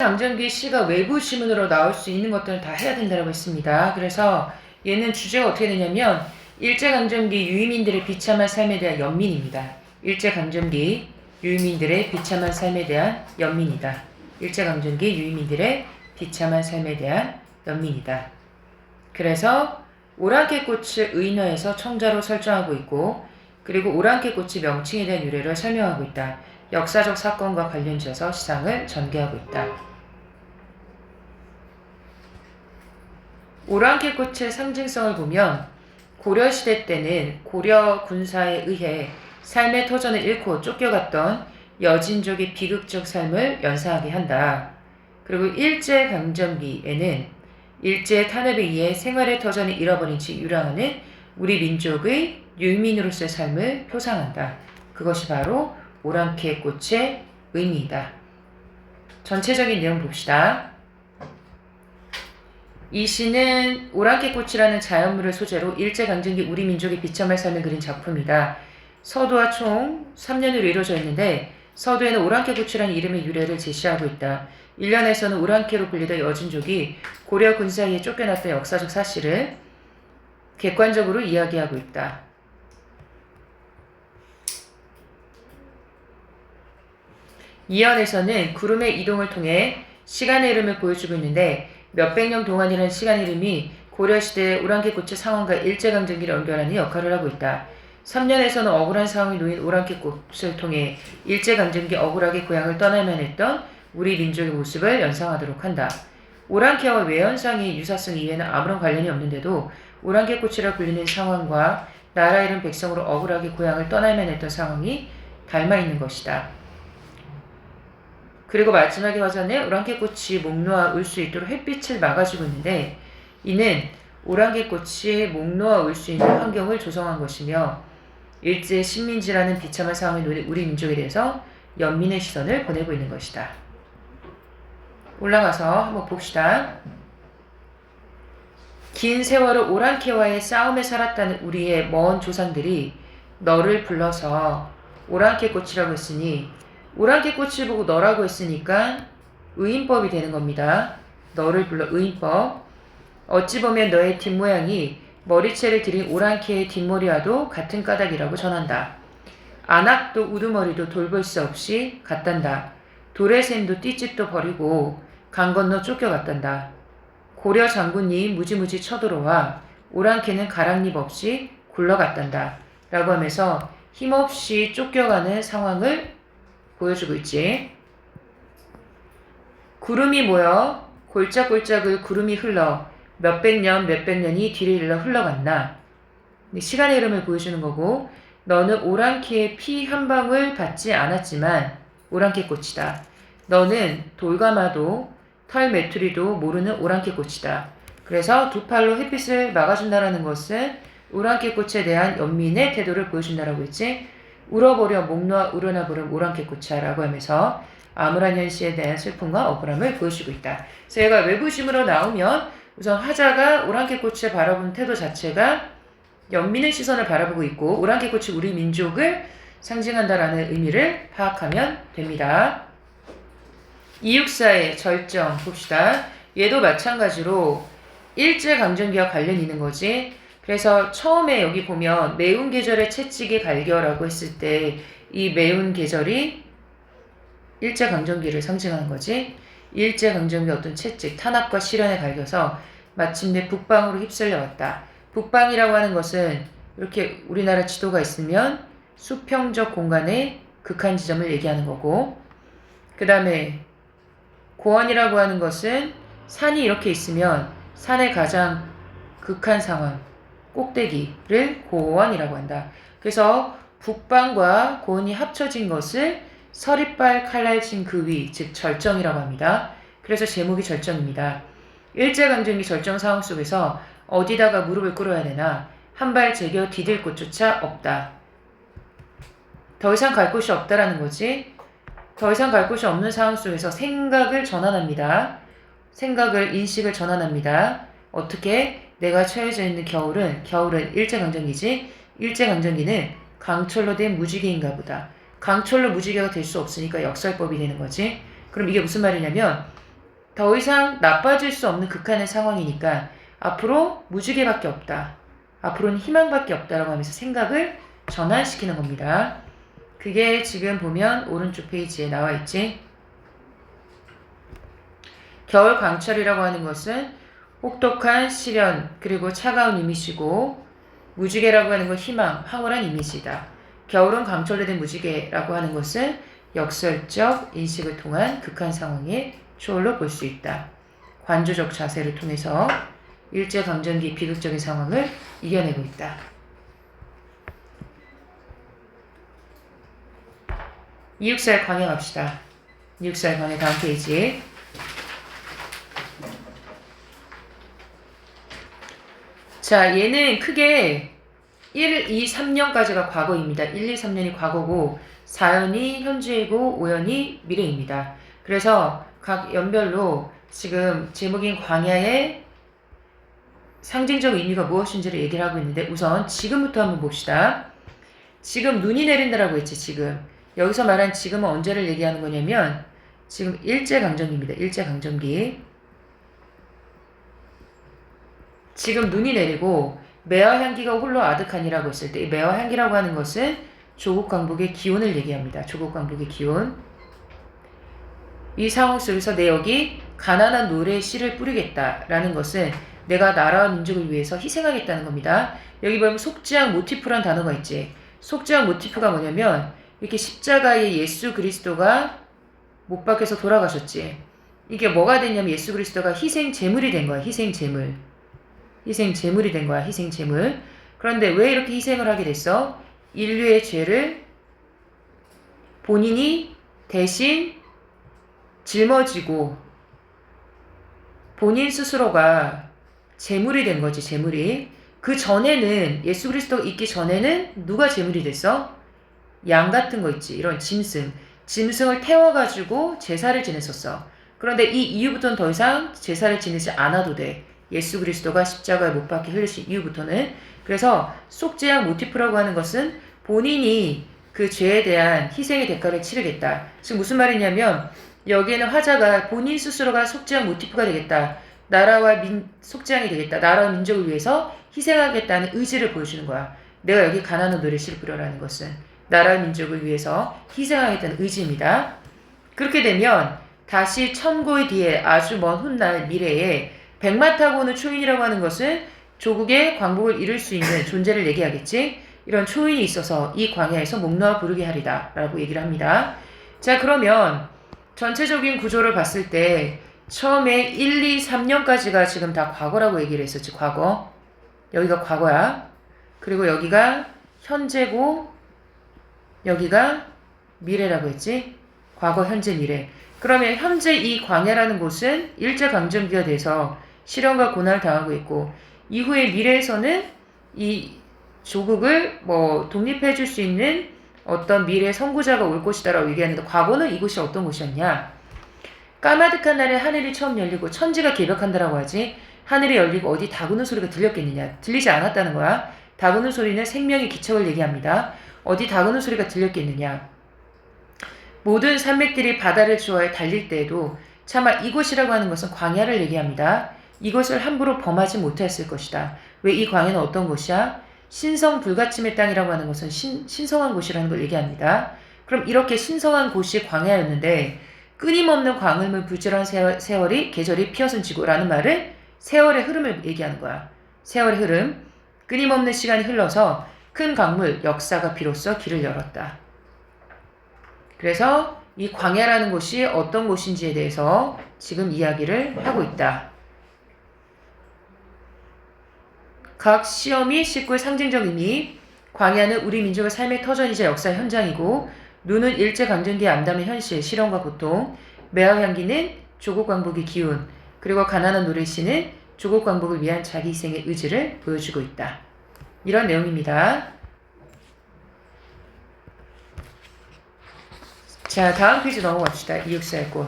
강점기 시가 외부 지문으로 나올 수 있는 것들은 다 해야 된다고 했습니다. 그래서 얘는 주제가 어떻게 되냐면 일제강점기 유의민들의 비참한 삶에 대한 연민입니다. 일제강점기 유의민들의 비참한 삶에 대한 연민이다. 일제강점기 유의민들의 비참한 삶에 대한 연민이다. 그래서 오랑캐꽃을 의인화해서 청자로 설정하고 있고, 그리고 오랑캐꽃이 명칭에 대한 유래를 설명하고 있다. 역사적 사건과 관련지어서 시상을 전개하고 있다. 오랑캐꽃의 상징성을 보면 고려시대 때는 고려 군사에 의해 삶의 터전을 잃고 쫓겨갔던 여진족의 비극적 삶을 연상하게 한다. 그리고 일제강점기에는 일제의 탄압에 의해 생활의 터전을 잃어버린 채 유랑하는 우리 민족의 유민으로서의 삶을 표상한다. 그것이 바로 오랑캐꽃의 의미이다. 전체적인 내용 봅시다. 이 시는 오랑캐꽃이라는 자연물을 소재로 일제강점기 우리 민족의 비참한 삶을 그린 작품이다. 서도와 총 3년으로 이루어져 있는데 서도에는 오랑캐꽃이라는 이름의 유래를 제시하고 있다. 1년에서는 오랑캐로 불리던 여진족이 고려 군사에 쫓겨났던 역사적 사실을 객관적으로 이야기하고 있다. 2연에서는 구름의 이동을 통해 시간의 흐름을 보여주고 있는데 몇백 년 동안이라는 시간 흐름이 고려시대의 오랑캐꽃의 상황과 일제강점기를 연결하는 역할을 하고 있다. 3년에서는 억울한 상황이 놓인 오랑캐꽃을 통해 일제강점기 억울하게 고향을 떠나야만 했던 우리 민족의 모습을 연상하도록 한다. 오랑캐와 외연상의 유사성 이외에는 아무런 관련이 없는데도 오랑캐꽃이라 불리는 상황과 나라 잃은 백성으로 억울하게 고향을 떠나야만 했던 상황이 닮아있는 것이다. 그리고 마지막에 화전에 오랑캐꽃이 목 놓아 울 수 있도록 햇빛을 막아주고 있는데 이는 오랑캐꽃이 목 놓아 울 수 있는 환경을 조성한 것이며 일제 식민지라는 비참한 상황에 놓인 우리 민족에 대해서 연민의 시선을 보내고 있는 것이다. 올라가서 한번 봅시다. 긴 세월을 오랑캐와의 싸움에 살았다는 우리의 먼 조상들이 너를 불러서 오랑캐꽃이라고 했으니 오랑캐꽃을 보고 너라고 했으니까 의인법이 되는 겁니다. 너를 불러 의인법. 어찌 보면 너의 뒷모양이 머리채를 들인 오랑캐의 뒷머리와도 같은 까닭이라고 전한다. 안악도 우두머리도 돌볼 수 없이 갔단다. 돌의 샘도 띠짓도 버리고 강 건너 쫓겨갔단다. 고려 장군이 무지무지 쳐들어와 오랑캐는 가랑잎 없이 굴러갔단다. 라고 하면서 힘없이 쫓겨가는 상황을 보여주고 있지. 구름이 모여 골짝골짝을 구름이 흘러 몇백 년이 뒤를 흘러갔나. 시간의 흐름을 보여주는 거고 너는 오랑캐의 피 한 방울 받지 않았지만 오랑캐꽃이다. 너는 돌가마도 털 메투리도 모르는 오랑캐꽃이다. 그래서 두 팔로 햇빛을 막아준다라는 것은 오랑캐꽃에 대한 연민의 태도를 보여준다라고 했지. 울어버려 목 놓아 우러나 부른 오랑캐꽃이야 라고 하면서 암울한 현실에 대한 슬픔과 억울함을 보여주고 있다. 그래서 얘가 외부심으로 나오면 우선 화자가 오랑캐꽃을 바라보는 태도 자체가 연민의 시선을 바라보고 있고 오랑캐꽃이 우리 민족을 상징한다라는 의미를 파악하면 됩니다. 264의 절정 봅시다. 얘도 마찬가지로 일제강점기와 관련이 있는 거지. 그래서 처음에 여기 보면 매운 계절의 채찍이 갈겨라고 했을 때 이 매운 계절이 일제강점기를 상징하는 거지. 일제강점기 어떤 채찍, 탄압과 시련에 갈겨서 마침내 북방으로 휩쓸려 왔다. 북방이라고 하는 것은 이렇게 우리나라 지도가 있으면 수평적 공간의 극한 지점을 얘기하는 거고, 그 다음에 고원이라고 하는 것은 산이 이렇게 있으면 산의 가장 극한 상황, 꼭대기를 고원이라고 한다. 그래서 북방과 고원이 합쳐진 것을 서리빨 칼날진 그 위, 즉 절정이라고 합니다. 그래서 제목이 절정입니다. 일제강점기 절정 상황 속에서 어디다가 무릎을 꿇어야 되나 한 발 제겨 디딜 곳조차 없다. 더 이상 갈 곳이 없다라는 거지. 더 이상 갈 곳이 없는 상황 속에서 생각을 전환합니다. 생각을, 인식을 전환합니다. 어떻게? 내가 처해져 있는 겨울은 일제강점기지. 일제강점기는 강철로 된 무지개인가 보다. 강철로 무지개가 될 수 없으니까 역설법이 되는 거지. 그럼 이게 무슨 말이냐면 더 이상 나빠질 수 없는 극한의 상황이니까 앞으로 무지개밖에 없다. 앞으로는 희망밖에 없다라고 하면서 생각을 전환시키는 겁니다. 그게 지금 보면 오른쪽 페이지에 나와 있지. 겨울 강철이라고 하는 것은 혹독한 시련 그리고 차가운 이미지고, 무지개라고 하는 건 희망, 황홀한 이미지다. 겨울은 강철로 된 무지개라고 하는 것은 역설적 인식을 통한 극한 상황의 초월로 볼 수 있다. 관조적 자세를 통해서 일제강점기 비극적인 상황을 이겨내고 있다. 이육살 광해 갑시다. 이육살 광해 다음 페이지. 자, 얘는 크게 1, 2, 3년까지가 과거입니다. 1, 2, 3년이 과거고 4년이 현재이고 5년이 미래입니다. 그래서 각 연별로 지금 제목인 광야의 상징적 의미가 무엇인지를 얘기를 하고 있는데, 우선 지금부터 한번 봅시다. 지금 눈이 내린다라고 했지. 지금 여기서 말한 지금은 언제를 얘기하는 거냐면 지금 일제강점기입니다. 일제강점기. 지금 눈이 내리고 매화향기가 홀로 아득하니라고 했을 때, 이 매화향기라고 하는 것은 조국 강북의 기온을 얘기합니다. 조국 강북의 기온. 이 상황 속에서 내 여기 가난한 노래의 씨를 뿌리겠다라는 것은 내가 나라와 민족을 위해서 희생하겠다는 겁니다. 여기 보면 속죄악 모티프란 단어가 있지. 속죄악 모티프가 뭐냐면 이렇게 십자가에 예수 그리스도가 못 박혀서 돌아가셨지. 이게 뭐가 됐냐면 예수 그리스도가 희생 제물이 된 거야. 희생 제물. 희생 제물이 된 거야. 희생 제물. 그런데 왜 이렇게 희생을 하게 됐어? 인류의 죄를 본인이 대신 짊어지고 본인 스스로가 제물이 된 거지. 제물이. 그 전에는, 예수 그리스도가 있기 전에는 누가 제물이 됐어? 양 같은 거 있지. 이런 짐승. 짐승을 태워가지고 제사를 지냈었어. 그런데 이 이후부터는 더 이상 제사를 지내지 않아도 돼. 예수 그리스도가 십자가에 못 박혀 흘리신 이후부터는. 그래서 속죄악 모티프라고 하는 것은 본인이 그 죄에 대한 희생의 대가를 치르겠다. 지금 무슨 말이냐면 여기에는 화자가 본인 스스로가 속죄악 모티프가 되겠다. 나라와 속죄악이 되겠다. 나라와 민족을 위해서 희생하겠다는 의지를 보여주는 거야. 내가 여기 가난한 노래 씨를 뿌려라는 것은 나라와 민족을 위해서 희생하겠다는 의지입니다. 그렇게 되면 다시 천고의 뒤에 아주 먼 훗날 미래에 백마 타고 오는 초인이라고 하는 것은 조국의 광복을 이룰 수 있는 존재를 얘기하겠지. 이런 초인이 있어서 이 광야에서 목 놓아 부르게 하리다 라고 얘기를 합니다. 자, 그러면 전체적인 구조를 봤을 때 처음에 1, 2, 3년까지가 지금 다 과거라고 얘기를 했었지. 과거. 여기가 과거야. 그리고 여기가 현재고 여기가 미래라고 했지. 과거, 현재, 미래. 그러면 현재 이 광야라는 곳은 일제강점기가 돼서 시련과 고난을 당하고 있고, 이후에 미래에서는 이 조국을 독립해 줄 수 있는 어떤 미래 선구자가 올 것이다라고 얘기하는데, 과거는 이곳이 어떤 곳이었냐? 까마득한 날에 하늘이 처음 열리고 천지가 개벽한다라고 하지. 하늘이 열리고 어디 다구는 소리가 들렸겠느냐? 들리지 않았다는 거야. 다구는 소리는 생명의 기척을 얘기합니다. 어디 다구는 소리가 들렸겠느냐? 모든 산맥들이 바다를 좋아해 달릴 때에도 차마 이곳이라고 하는 것은 광야를 얘기합니다. 이것을 함부로 범하지 못했을 것이다. 왜 이 광야는 어떤 곳이야? 신성 불가침의 땅이라고 하는 것은 신성한 곳이라는 걸 얘기합니다. 그럼 이렇게 신성한 곳이 광야였는데 끊임없는 광음을 불질한 세월이 계절이 피어선 지구라는 말은 세월의 흐름을 얘기하는 거야. 세월의 흐름. 끊임없는 시간이 흘러서 큰 강물, 역사가 비로소 길을 열었다. 그래서 이 광야라는 곳이 어떤 곳인지에 대해서 지금 이야기를 하고 있다. 각 시험이 싣고 상징적 의미. 광야는 우리 민족의 삶의 터전이자 역사의 현장이고, 눈은 일제강점기의 암담의 현실, 실현과 고통, 매화향기는 조국 광복의 기운, 그리고 가난한 노래씨는 조국 광복을 위한 자기 희생의 의지를 보여주고 있다. 이런 내용입니다. 자, 다음 페이지 넘어갑시다. 이육사의 꽃.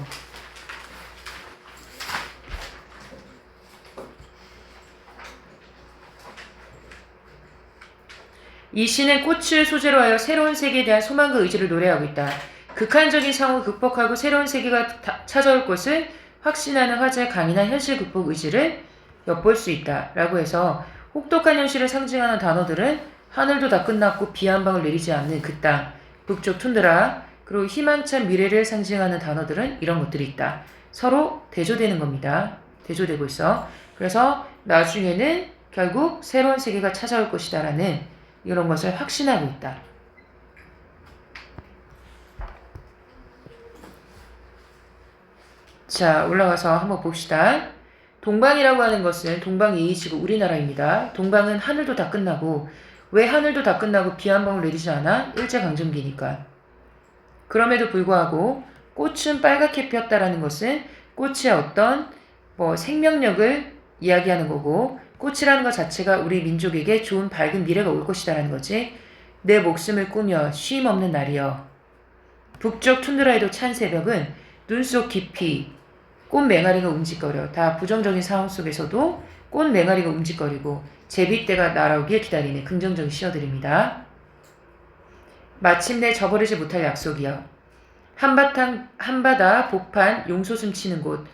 이 시는 꽃을 소재로 하여 새로운 세계에 대한 소망과 의지를 노래하고 있다. 극한적인 상황을 극복하고 새로운 세계가 찾아올 것을 확신하는 화자의 강인한 현실 극복 의지를 엿볼 수 있다. 라고 해서 혹독한 현실을 상징하는 단어들은 하늘도 다 끝났고 비 한 방울 내리지 않는 그 땅, 북쪽 툰드라, 그리고 희망찬 미래를 상징하는 단어들은 이런 것들이 있다. 서로 대조되는 겁니다. 대조되고 있어. 그래서 나중에는 결국 새로운 세계가 찾아올 것이다라는 이런 것을 확신하고 있다. 자, 올라가서 한번 봅시다. 동방이라고 하는 것은 동방예의지구 우리나라입니다. 동방은 하늘도 다 끝나고 왜 하늘도 다 끝나고 비 한 방울 내리지 않아? 일제강점기니까. 그럼에도 불구하고 꽃은 빨갛게 피었다라는 것은 꽃의 어떤 생명력을 이야기하는 거고 꽃이라는 것 자체가 우리 민족에게 좋은 밝은 미래가 올 것이다라는 거지. 내 목숨을 꾸며 쉼 없는 날이여. 북쪽 툰드라에도 찬 새벽은 눈 속 깊이 꽃 맹아리가 움직거려. 다 부정적인 상황 속에서도 꽃 맹아리가 움직거리고 제비떼가 날아오길 기다리는 긍정적인 시어들입니다. 마침내 저버리지 못할 약속이여. 한바다 복판 용소숨 치는 곳.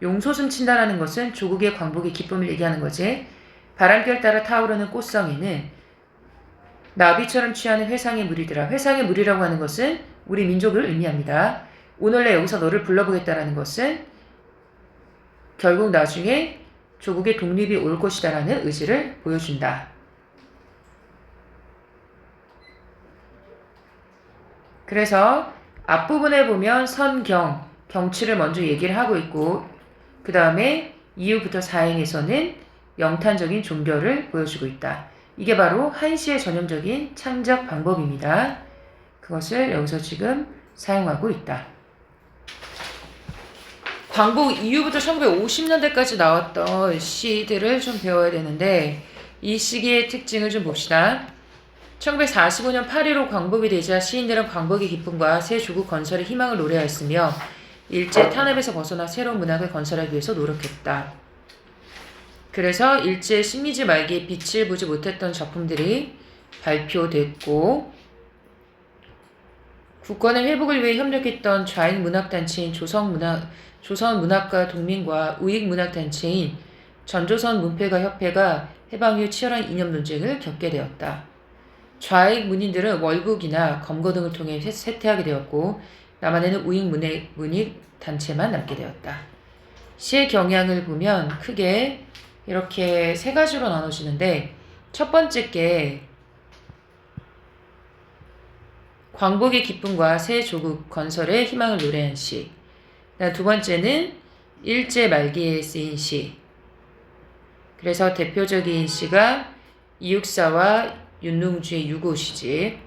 용소숨 친다라는 것은 조국의 광복의 기쁨을 얘기하는 거지. 바람결 따라 타오르는 꽃성에는 나비처럼 취하는 회상의 무리들아. 회상의 무리라고 하는 것은 우리 민족을 의미합니다. 오늘내 여기서 너를 불러보겠다라는 것은 결국 나중에 조국의 독립이 올 것이다라는 의지를 보여준다. 그래서 앞부분에 보면 선경, 경치를 먼저 얘기를 하고 있고 그 다음에 이후부터 사행에서는 영탄적인 종교를 보여주고 있다. 이게 바로 한시의 전형적인 창작 방법입니다. 그것을 여기서 지금 사용하고 있다. 광복 이후부터 1950년대까지 나왔던 시들을 좀 배워야 되는데 이 시기의 특징을 좀 봅시다. 1945년 8.15 광복이 되자 시인들은 광복의 기쁨과 새 조국 건설의 희망을 노래하였으며 일제 탄압에서 벗어나 새로운 문학을 건설하기 위해서 노력했다. 그래서 일제 식민지 말기에 빛을 보지 못했던 작품들이 발표됐고 국권의 회복을 위해 협력했던 좌익 문학단체인 조선문학가 동맹과 우익문학단체인 전조선 문패가 협회가 해방 이후 치열한 이념 논쟁을 겪게 되었다. 좌익 문인들은 월북이나 검거 등을 통해 쇠퇴하게 되었고 남한에는 우익 문익 단체만 남게 되었다. 시의 경향을 보면 크게 이렇게 세 가지로 나눠지는데 첫 번째 게 광복의 기쁨과 새 조국 건설의 희망을 노래한 시. 두 번째는 일제 말기에 쓰인 시. 그래서 대표적인 시가 이육사와 윤농주의 유고시집.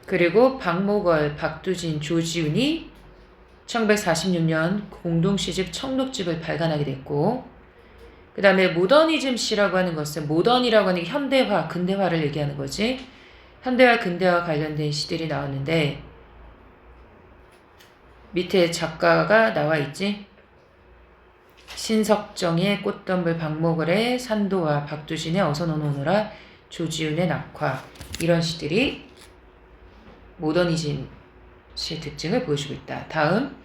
그리고 박목월, 박두진, 조지훈이 1946년 공동시집 청록집을 발간하게 됐고 그 다음에 모더니즘 시라고 하는 것은 모던이라고 하는 게 현대화, 근대화를 얘기하는 거지. 현대화, 근대화 관련된 시들이 나왔는데 밑에 작가가 나와 있지. 신석정의 꽃덤불, 박목월의 산도와, 박두진의 어서 너는 오너라, 조지훈의 낙화 이런 시들이 모더니즘 시의 특징을 보여주고 있다. 다음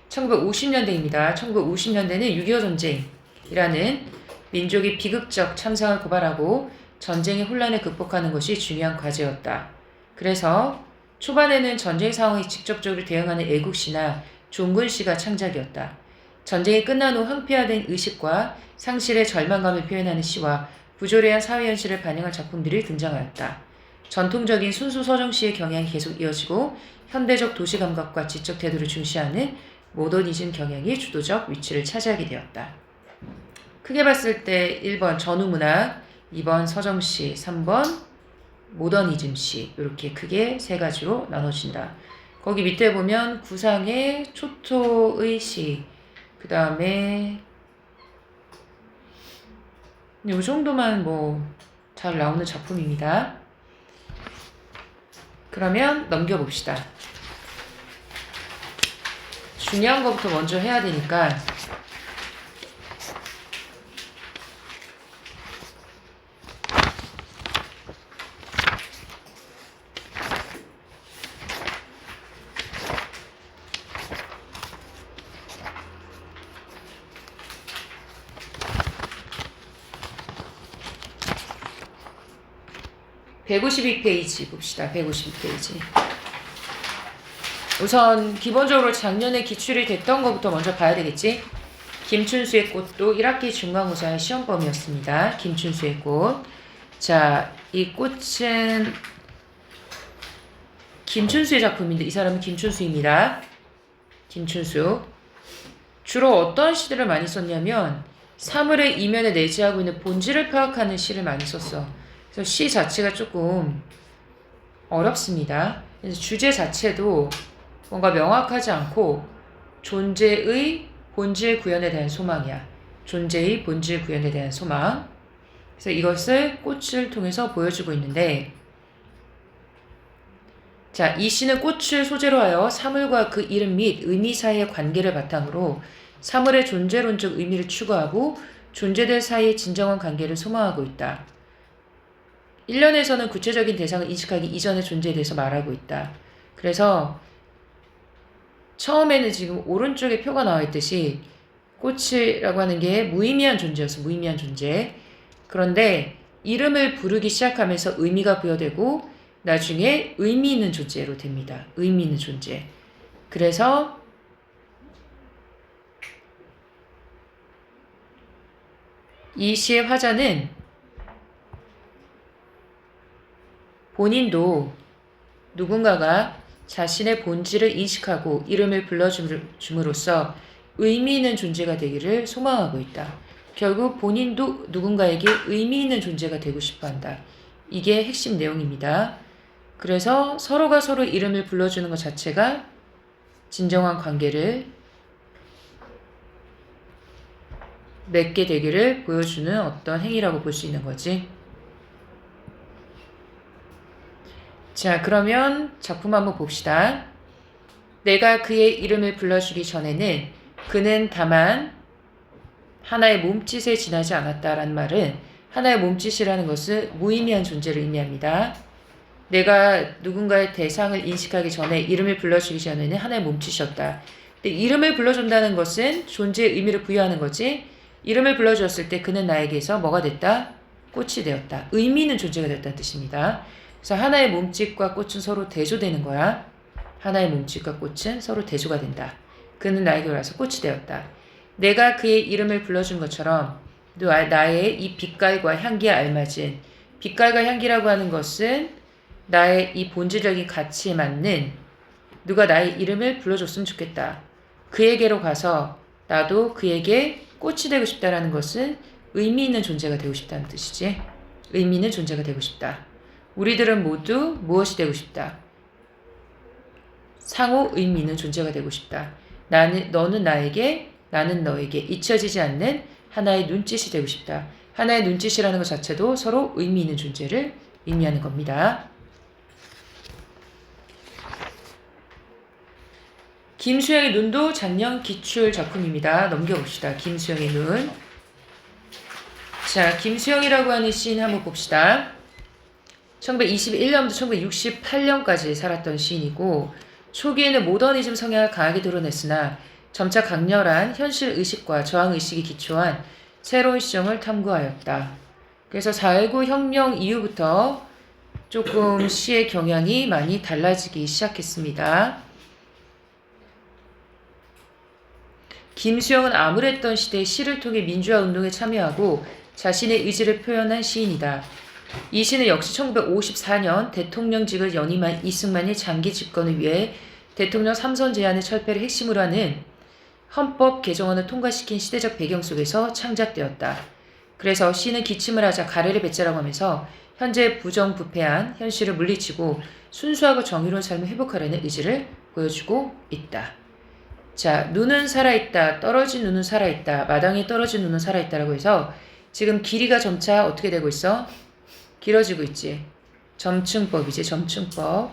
1950년대입니다. 1950년대는 6.25 전쟁이라는 민족이 비극적 참상을 고발하고 전쟁의 혼란을 극복하는 것이 중요한 과제였다. 그래서 초반에는 전쟁 상황에 직접적으로 대응하는 애국시나 종군시가 창작이었다. 전쟁이 끝난 후 황폐화된 의식과 상실의 절망감을 표현하는 시와 부조리한 사회현실을 반영한 작품들이 등장하였다. 전통적인 순수 서정시의 경향이 계속 이어지고 현대적 도시감각과 지적 태도를 중시하는 모더니즘 경향이 주도적 위치를 차지하게 되었다. 크게 봤을 때 1번 전후문학, 2번 서정시, 3번 모더니즘시 이렇게 크게 세 가지로 나눠진다. 거기 밑에 보면 구상의 초토의 시, 그 다음에 이 정도만 잘 나오는 작품입니다. 그러면 넘겨봅시다. 중요한 것부터 먼저 해야 되니까 152페이지 봅시다. 152페이지. 우선 기본적으로 작년에 기출이 됐던 것부터 먼저 봐야 되겠지? 김춘수의 꽃도 1학기 중간고사의 시험범위였습니다. 김춘수의 꽃. 자, 이 꽃은 김춘수의 작품인데 이 사람은 김춘수입니다. 김춘수. 주로 어떤 시들을 많이 썼냐면 사물의 이면에 내재하고 있는 본질을 파악하는 시를 많이 썼어. 그래서 시 자체가 조금 어렵습니다. 그래서 주제 자체도 뭔가 명확하지 않고 존재의 본질 구현에 대한 소망이야. 존재의 본질 구현에 대한 소망. 그래서 이것을 꽃을 통해서 보여주고 있는데, 자, 이 시는 꽃을 소재로 하여 사물과 그 이름 및 의미 사이의 관계를 바탕으로 사물의 존재론적 의미를 추구하고 존재들 사이의 진정한 관계를 소망하고 있다. 1년에서는 구체적인 대상을 인식하기 이전의 존재에 대해서 말하고 있다. 그래서 처음에는 지금 오른쪽에 표가 나와 있듯이 꽃이라고 하는 게 무의미한 존재였어. 무의미한 존재. 그런데 이름을 부르기 시작하면서 의미가 부여되고 나중에 의미 있는 존재로 됩니다. 의미 있는 존재. 그래서 이 시의 화자는 본인도 누군가가 자신의 본질을 인식하고 이름을 불러줌으로써 의미 있는 존재가 되기를 소망하고 있다. 결국 본인도 누군가에게 의미 있는 존재가 되고 싶어 한다. 이게 핵심 내용입니다. 그래서 서로가 서로 이름을 불러주는 것 자체가 진정한 관계를 맺게 되기를 보여주는 어떤 행위라고 볼 수 있는 거지. 자, 그러면 작품 한번 봅시다. 내가 그의 이름을 불러주기 전에는 그는 다만 하나의 몸짓에 지나지 않았다라는 말은 하나의 몸짓이라는 것은 무의미한 존재를 의미합니다. 내가 누군가의 대상을 인식하기 전에 이름을 불러주기 전에는 하나의 몸짓이었다. 근데 이름을 불러준다는 것은 존재의 의미를 부여하는 거지. 이름을 불러주었을 때 그는 나에게서 뭐가 됐다? 꽃이 되었다. 의미 있는 존재가 됐다는 뜻입니다. 그래서 하나의 몸짓과 꽃은 서로 대조되는 거야. 하나의 몸짓과 꽃은 서로 대조가 된다. 그는 나에게 와서 꽃이 되었다. 내가 그의 이름을 불러준 것처럼 나의 이 빛깔과 향기에 알맞은, 빛깔과 향기라고 하는 것은 나의 이 본질적인 가치에 맞는 누가 나의 이름을 불러줬으면 좋겠다. 그에게로 가서 나도 그에게 꽃이 되고 싶다라는 것은 의미 있는 존재가 되고 싶다는 뜻이지. 의미 있는 존재가 되고 싶다. 우리들은 모두 무엇이 되고 싶다? 상호 의미 있는 존재가 되고 싶다. 너는 나에게, 나는 너에게 잊혀지지 않는 하나의 눈짓이 되고 싶다. 하나의 눈짓이라는 것 자체도 서로 의미 있는 존재를 의미하는 겁니다. 김수영의 눈도 작년 기출 작품입니다. 넘겨봅시다. 김수영의 눈. 자, 김수영이라고 하는 시인 한번 봅시다. 1921년부터 1968년까지 살았던 시인이고 초기에는 모더니즘 성향을 강하게 드러냈으나 점차 강렬한 현실의식과 저항의식이 기초한 새로운 시점을 탐구하였다. 그래서 4.19 혁명 이후부터 조금 시의 경향이 많이 달라지기 시작했습니다. 김수영은 암울했던 시대의 시를 통해 민주화 운동에 참여하고 자신의 의지를 표현한 시인이다. 이 시는 역시 1954년 대통령직을 연임한 이승만의 장기 집권을 위해 대통령 3선 제안의 철폐를 핵심으로 하는 헌법 개정안을 통과시킨 시대적 배경 속에서 창작되었다. 그래서 시는 기침을 하자 가래를 뱉자라고 하면서 현재 부정부패한 현실을 물리치고 순수하고 정의로운 삶을 회복하려는 의지를 보여주고 있다. 자, 눈은 살아있다. 떨어진 눈은 살아있다. 마당에 떨어진 눈은 살아있다라고 해서 지금 길이가 점차 어떻게 되고 있어? 길어지고 있지. 점층법이지. 점층법.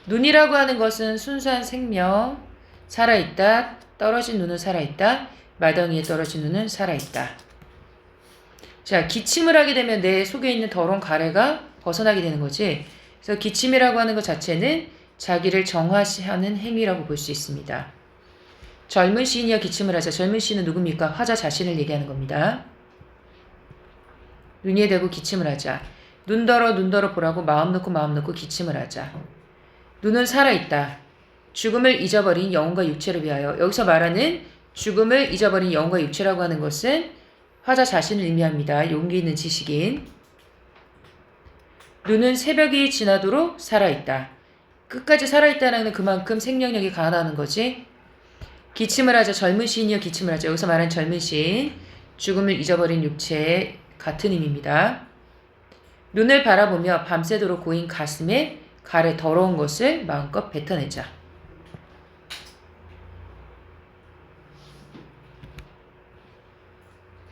눈이라고 하는 것은 순수한 생명. 살아있다. 떨어진 눈은 살아있다. 마당 위에 떨어진 눈은 살아있다. 자, 기침을 하게 되면 내 속에 있는 더러운 가래가 벗어나게 되는 거지. 그래서 기침이라고 하는 것 자체는 자기를 정화하는 행위라고 볼 수 있습니다. 젊은 시인이여 기침을 하자. 젊은 시인은 누굽니까? 화자 자신을 얘기하는 겁니다. 눈 위에 대고 기침을 하자. 눈더러 보라고 마음 놓고 기침을 하자. 눈은 살아있다. 죽음을 잊어버린 영혼과 육체를 위하여. 여기서 말하는 죽음을 잊어버린 영혼과 육체라고 하는 것은 화자 자신을 의미합니다. 용기 있는 지식인. 눈은 새벽이 지나도록 살아있다. 끝까지 살아있다는 그만큼 생명력이 강하다는 거지. 기침을 하자. 젊은 시인이여 기침을 하자. 여기서 말하는 젊은 시인. 죽음을 잊어버린 육체 같은 의미입니다. 눈을 바라보며 밤새도록 고인 가슴에 가래 더러운 것을 마음껏 뱉어내자.